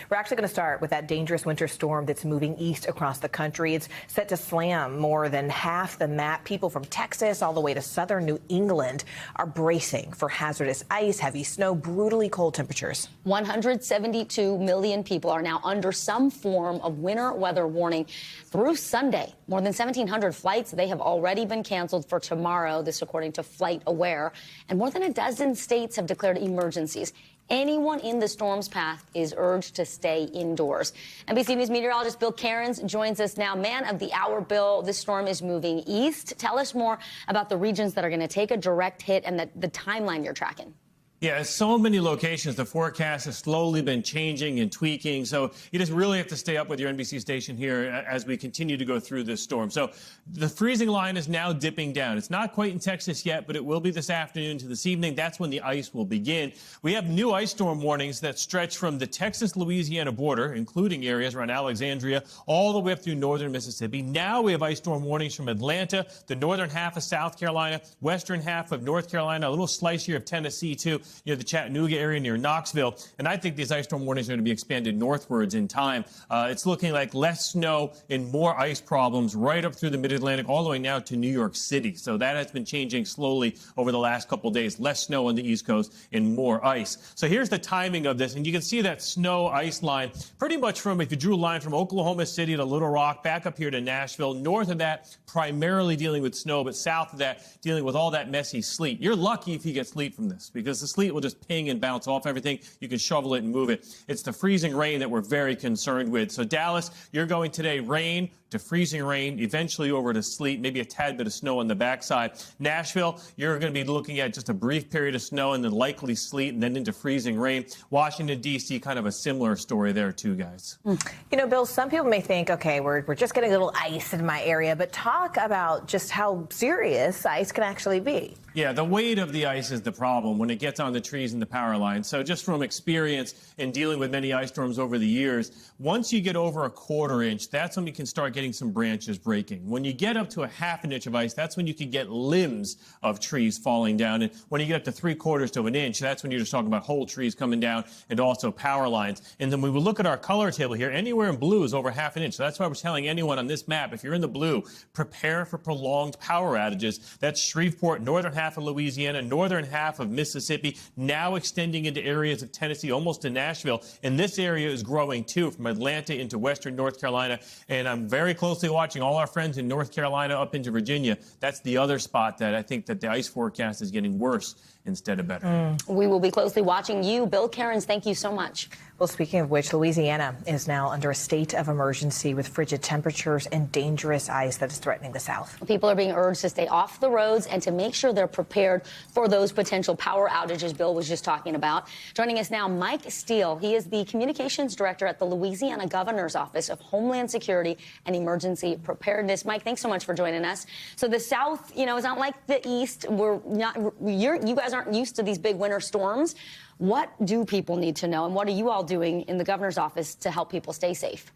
We're actually going to start with that dangerous winter storm that's moving east across the country. It's set to slam more than half the map. People from Texas all the way to southern New England are bracing for hazardous ice, heavy snow, brutally cold temperatures. 172 million people are now under some form of winter weather warning through Sunday. More than 1,700 flights, they have already been canceled for tomorrow, this according to Flight Aware. And more than a dozen states have declared emergencies. Anyone in the storm's path is urged to stay indoors. NBC News meteorologist Bill Cairns joins us now. Man of the hour, Bill, this storm is moving east. Tell us more about the regions that are going to take a direct hit and the timeline you're tracking. Yeah, so many locations. The forecast has slowly been changing and tweaking. So you just really have to stay up with your NBC station here as we continue to go through this storm. So the freezing line is now dipping down. It's not quite in Texas yet, but it will be this afternoon to this evening. That's when the ice will begin. We have new ice storm warnings that stretch from the Texas-Louisiana border, including areas around Alexandria, all the way up through northern Mississippi. Now we have ice storm warnings from Atlanta, the northern half of South Carolina, western half of North Carolina, a little slice here of Tennessee, too. The Chattanooga area near Knoxville. And I think these ice storm warnings are going to be expanded northwards in time. It's looking like less snow and more ice problems right up through the mid-Atlantic, all the way now to New York City. So that has been changing slowly over the last couple of days. Less snow on the East Coast and more ice. So here's the timing of this. And you can see that snow ice line pretty much from, if you drew a line from Oklahoma City to Little Rock, back up here to Nashville. North of that, primarily dealing with snow, but south of that, dealing with all that messy sleet. You're lucky if you get sleet from this, because the sleet will just ping and bounce off everything. You can shovel it and move it. It's the freezing rain that we're very concerned with. So Dallas, you're going today rain to freezing rain, eventually over to sleet, maybe a tad bit of snow on the backside. Nashville, you're going to be looking at just a brief period of snow and then likely sleet and then into freezing rain. Washington, D.C., kind of a similar story there too, guys. You know, Bill, some people may think, okay, we're just getting a little ice in my area, but talk about just how serious ice can actually be. Yeah, the weight of the ice is the problem when it gets on the trees and the power lines. So just from experience in dealing with many ice storms over the years, once you get over a quarter inch, that's when you can start getting some branches breaking. When you get up to a half an inch of ice, that's when you can get limbs of trees falling down. And when you get up to 3/4 to an inch, that's when you're just talking about whole trees coming down and also power lines. And then when we look at our color table here, anywhere in blue is over half an inch. So that's why we're telling anyone on this map, if you're in the blue, prepare for prolonged power outages. That's Shreveport, northern half of Louisiana, northern half of Mississippi, now extending into areas of Tennessee, almost to Nashville. And this area is growing too, from Atlanta into western North Carolina. And I'm very closely watching all our friends in North Carolina up into Virginia. That's the other spot that I think that the ice forecast is getting worse instead of better. We will be closely watching you. Bill Cairns, thank you so much. Well, speaking of which, Louisiana is now under a state of emergency with frigid temperatures and dangerous ice that is threatening the South. People are being urged to stay off the roads and to make sure they're prepared for those potential power outages Bill was just talking about. Joining us now, Mike Steele. He is the communications director at the Louisiana Governor's Office of Homeland Security and Emergency Preparedness. Mike, thanks so much for joining us. So the South, is not like the East. You guys aren't used to these big winter storms. What do people need to know, and what are you all doing in the governor's office to help people stay safe?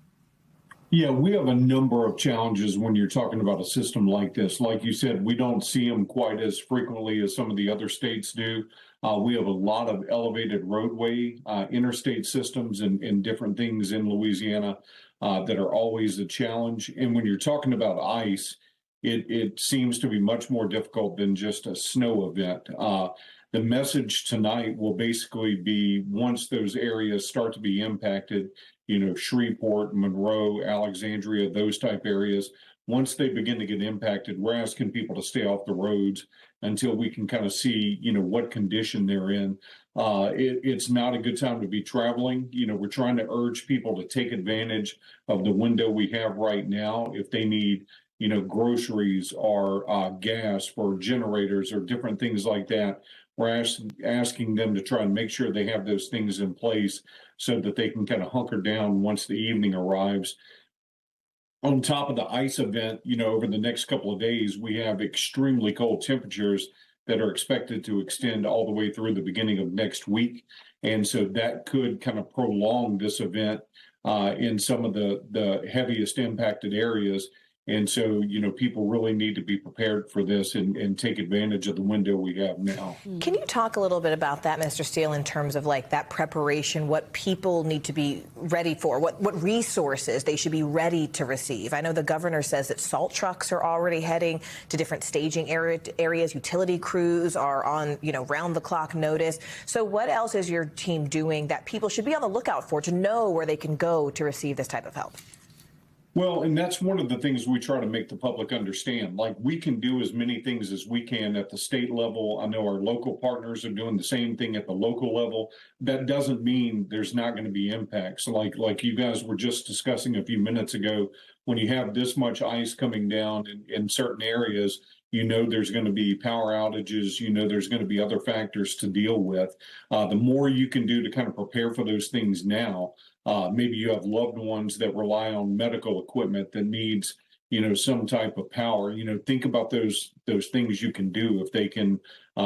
Yeah, we have a number of challenges when you're talking about a system like this. Like you said, we don't see them quite as frequently as some of the other states do. We have a lot of elevated roadway, interstate systems and different things in Louisiana that are always a challenge. And when you're talking about ice, it seems to be much more difficult than just a snow event. The message tonight will basically be, once those areas start to be impacted, Shreveport, Monroe, Alexandria, those type areas, once they begin to get impacted, we're asking people to stay off the roads until we can kind of see, what condition they're in. It's not a good time to be traveling. We're trying to urge people to take advantage of the window we have right now. If they need, groceries or gas for generators or different things like that, we're asking them to try and make sure they have those things in place so that they can kind of hunker down once the evening arrives. On top of the ice event, over the next couple of days, we have extremely cold temperatures that are expected to extend all the way through the beginning of next week. And so that could kind of prolong this event in some of the heaviest impacted areas. And so, people really need to be prepared for this and take advantage of the window we have now. Can you talk a little bit about that, Mr. Steele, in terms of like that preparation, what people need to be ready for, what resources they should be ready to receive? I know the governor says that salt trucks are already heading to different staging areas. Utility crews are on, round the clock notice. So what else is your team doing that people should be on the lookout for to know where they can go to receive this type of help? Well, and that's one of the things we try to make the public understand. Like, we can do as many things as we can at the state level. I know our local partners are doing the same thing at the local level. That doesn't mean there's not going to be impacts. Like you guys were just discussing a few minutes ago, when you have this much ice coming down in certain areas, there's going to be power outages, there's going to be other factors to deal with. The more you can do to kind of prepare for those things now, maybe you have loved ones that rely on medical equipment that needs, some type of power. Think about those things you can do. If they can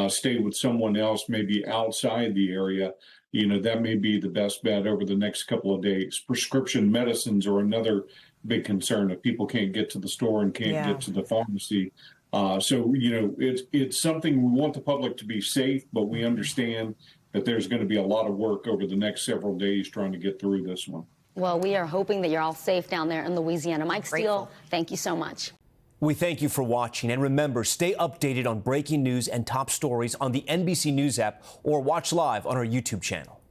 stay with someone else, maybe outside the area, that may be the best bet over the next couple of days. Prescription medicines are another big concern if people can't get to the store and can't get to the pharmacy. So, it's something we want the public to be safe, but we understand that there's going to be a lot of work over the next several days trying to get through this one. Well, we are hoping that you're all safe down there in Louisiana. Mike Steele, thank you so much. We thank you for watching. And remember, stay updated on breaking news and top stories on the NBC News app or watch live on our YouTube channel.